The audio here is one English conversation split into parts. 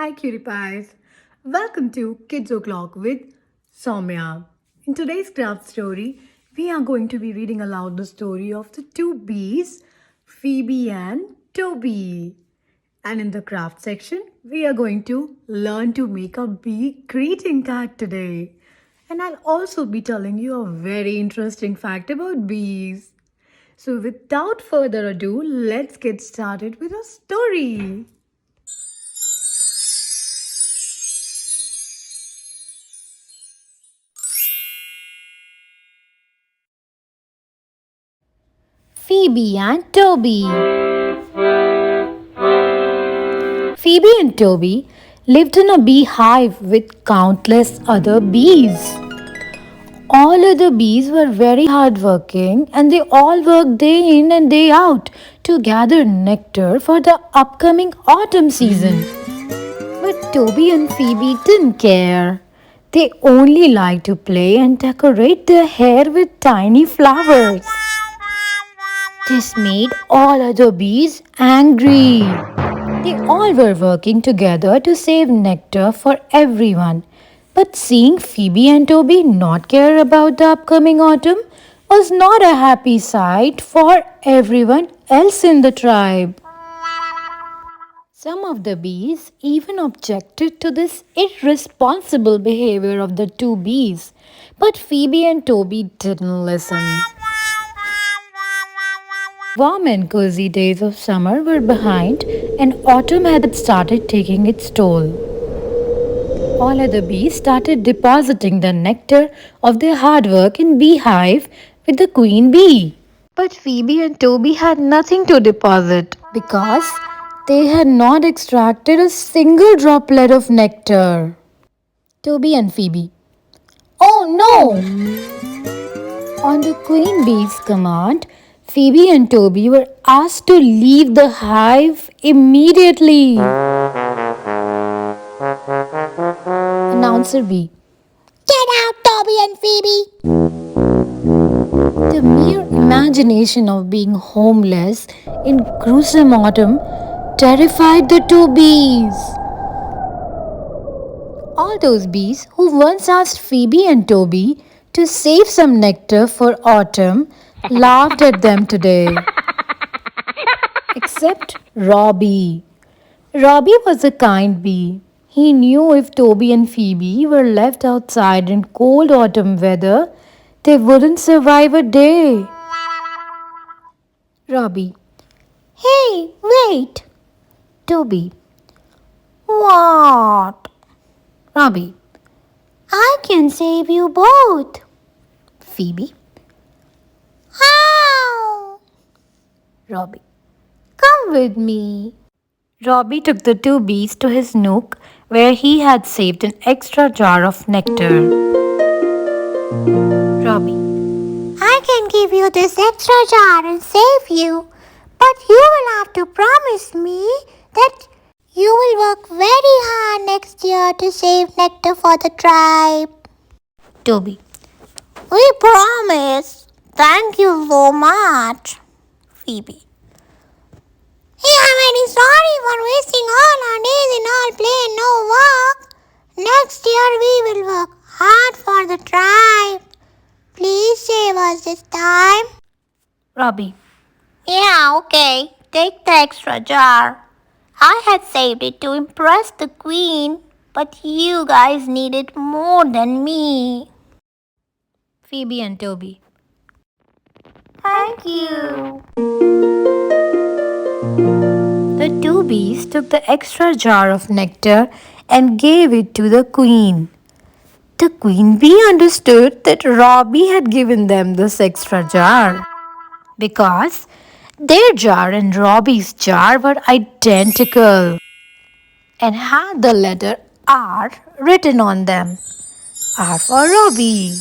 Hi, cutie pies. Welcome to Kids O'Clock with Saumya. In today's craft story, we are going to be reading aloud the story of the two bees, Phoebe and Tobee. And in the craft section, we are going to learn to make a bee greeting card today. And I'll also be telling you a very interesting fact about bees. So, without further ado, let's get started with our story. Phoebe and Tobee. Phoebe and Tobee lived in a beehive with countless other bees. All other bees were very hardworking and they all worked day in and day out to gather nectar for the upcoming autumn season. But Tobee and Phoebe didn't care. They only liked to play and decorate their hair with tiny flowers. This made all other bees angry. They all were working together to save nectar for everyone. But seeing Phoebe and Tobee not care about the upcoming autumn was not a happy sight for everyone else in the tribe. Some of the bees even objected to this irresponsible behavior of the two bees, but Phoebe and Tobee didn't listen. Warm and cozy days of summer were behind, and autumn had started taking its toll. All other bees started depositing the nectar of their hard work in beehive with the queen bee. But Phoebe and Tobee had nothing to deposit because they had not extracted a single droplet of nectar. Tobee and Phoebe. Oh no! On the queen bee's command, Phoebe and Tobee were asked to leave the hive immediately. Announcer bee. Get out, Tobee and Phoebe! The mere imagination of being homeless in gruesome autumn terrified the two bees. All those bees who once asked Phoebe and Tobee to save some nectar for autumn laughed at them today. Except Robbie. Robbie was a kind bee. He knew if Tobee and Phoebe were left outside in cold autumn weather, they wouldn't survive a day. Robbie. Hey, wait. Tobee. What? Robbie. I can save you both. Phoebe. How? Robbie. Come with me. Robbie took the two bees to his nook where he had saved an extra jar of nectar. Robbie. I can give you this extra jar and save you, but you will have to promise me that you will work very hard next year to save nectar for the tribe. Tobee. We promise. Thank you so much. Phoebe. Hey, I'm very sorry for wasting all our days in all play and no work. Next year we will work hard for the tribe. Please save us this time. Robbie. Yeah, okay. Take the extra jar. I had saved it to impress the queen, but you guys need it more than me. Phoebe and Tobee. Thank you. The two bees took the extra jar of nectar and gave it to the queen. The queen bee understood that Robbie had given them this extra jar because their jar and Robbie's jar were identical and had the letter R written on them. R for Robbie.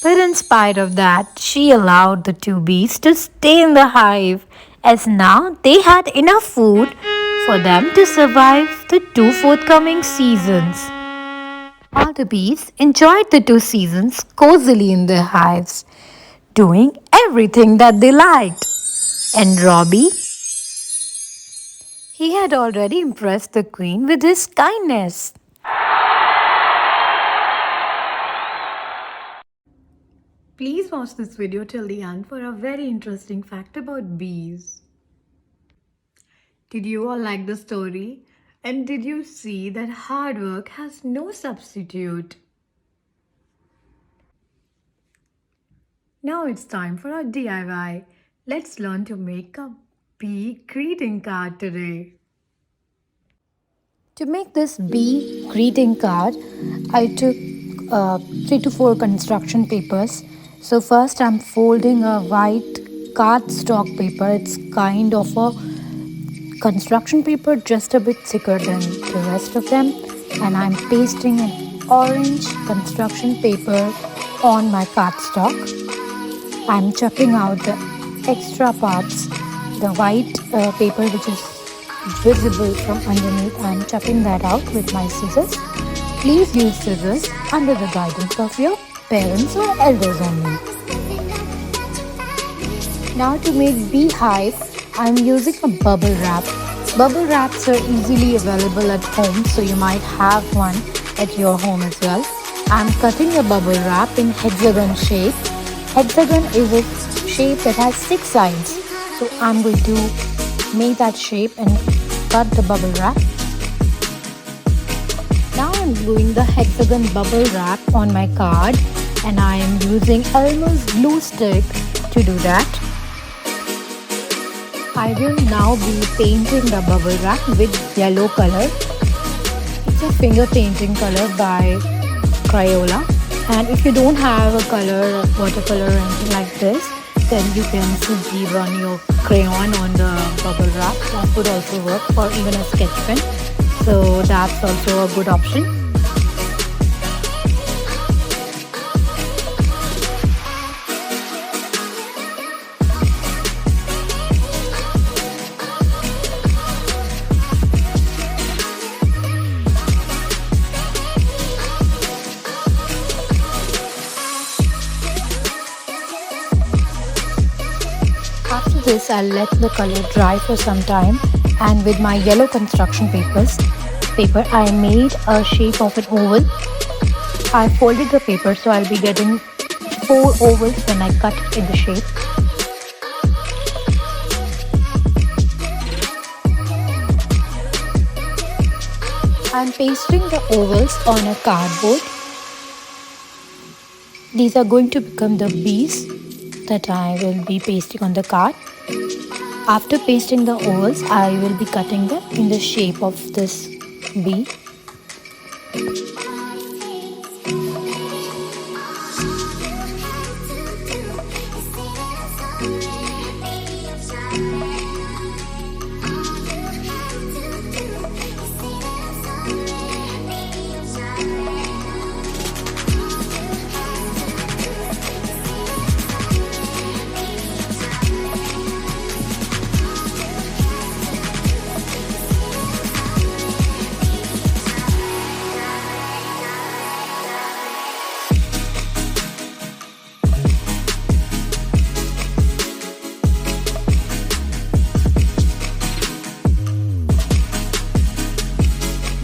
But in spite of that, she allowed the two bees to stay in the hive as now they had enough food for them to survive the two forthcoming seasons. All the bees enjoyed the 2 seasons cozily in their hives, doing everything that they liked. And Robbie He had already impressed the queen with his kindness. Please watch this video till the end for a very interesting fact about bees. Did you all like the story? And did you see that hard work has no substitute? Now it's time for our DIY. Let's learn to make a bee greeting card today. To make this bee greeting card, I took 3 to 4 construction papers. So first I'm folding a white cardstock paper. It's kind of a construction paper, just a bit thicker than the rest of them. And I'm pasting an orange construction paper on my cardstock. I'm chucking out the extra parts, the white paper which is visible from underneath. I'm chucking that out with my scissors. Please use scissors under the guidance of your parents or elders only. Now to make beehive, I'm using a bubble wrap. Bubble wraps are easily available at home, so you might have one at your home as well. I'm cutting a bubble wrap in hexagon shape. Hexagon is a shape that has 6 sides. So I'm going to make that shape and cut the bubble wrap. Now I'm gluing the hexagon bubble wrap on my card, and I am using Elmer's glue stick to do that. I will now be painting the bubble wrap with yellow color. It's a finger painting color by Crayola. And if you don't have a color, watercolor or anything like this, then you can simply run your crayon on the bubble wrap. That would also work, or even a sketch pen. So that's also a good option. After this, I'll let the color dry for some time, and with my yellow construction paper, I made a shape of an oval. I folded the paper, so I'll be getting 4 ovals when I cut it in the shape. I'm pasting the ovals on a cardboard. These are going to become the bees that I will be pasting on the card. After pasting the ovals, I will be cutting them in the shape of this bee.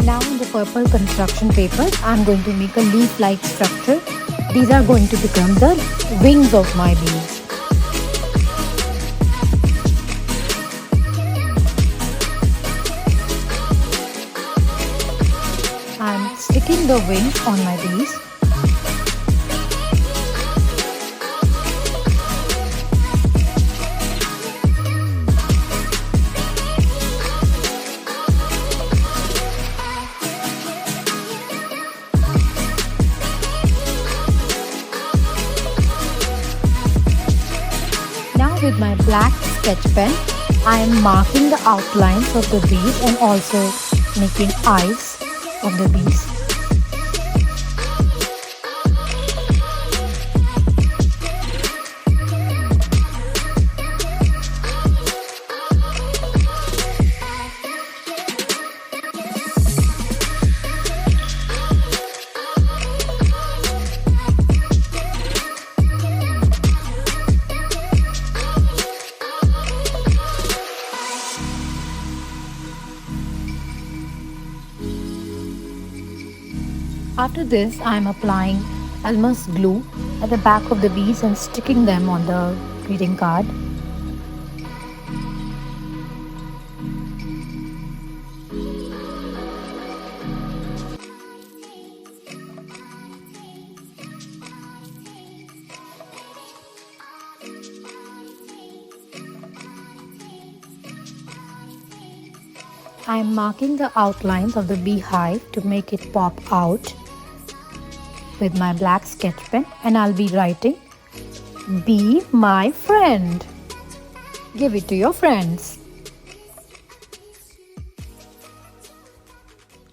Now in the purple construction paper, I'm going to make a leaf-like structure. These are going to become the wings of my bees. I'm sticking the wings on my bees. With my black sketch pen, I am marking the outlines of the bees and also making eyes of the bees. After this, I am applying almost glue at the back of the bees and sticking them on the greeting card. I am marking the outlines of the beehive to make it pop out with my black sketch pen, and I'll be writing, "Be my friend." Give it to your friends.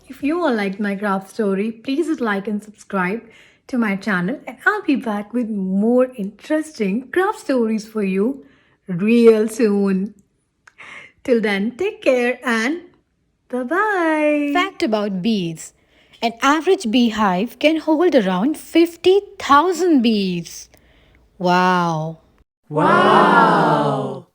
If you all liked my craft story, please hit like and subscribe to my channel, and I'll be back with more interesting craft stories for you real soon. Till then, take care and bye-bye. Fact about bees. An average beehive can hold around 50,000 bees. Wow. Wow!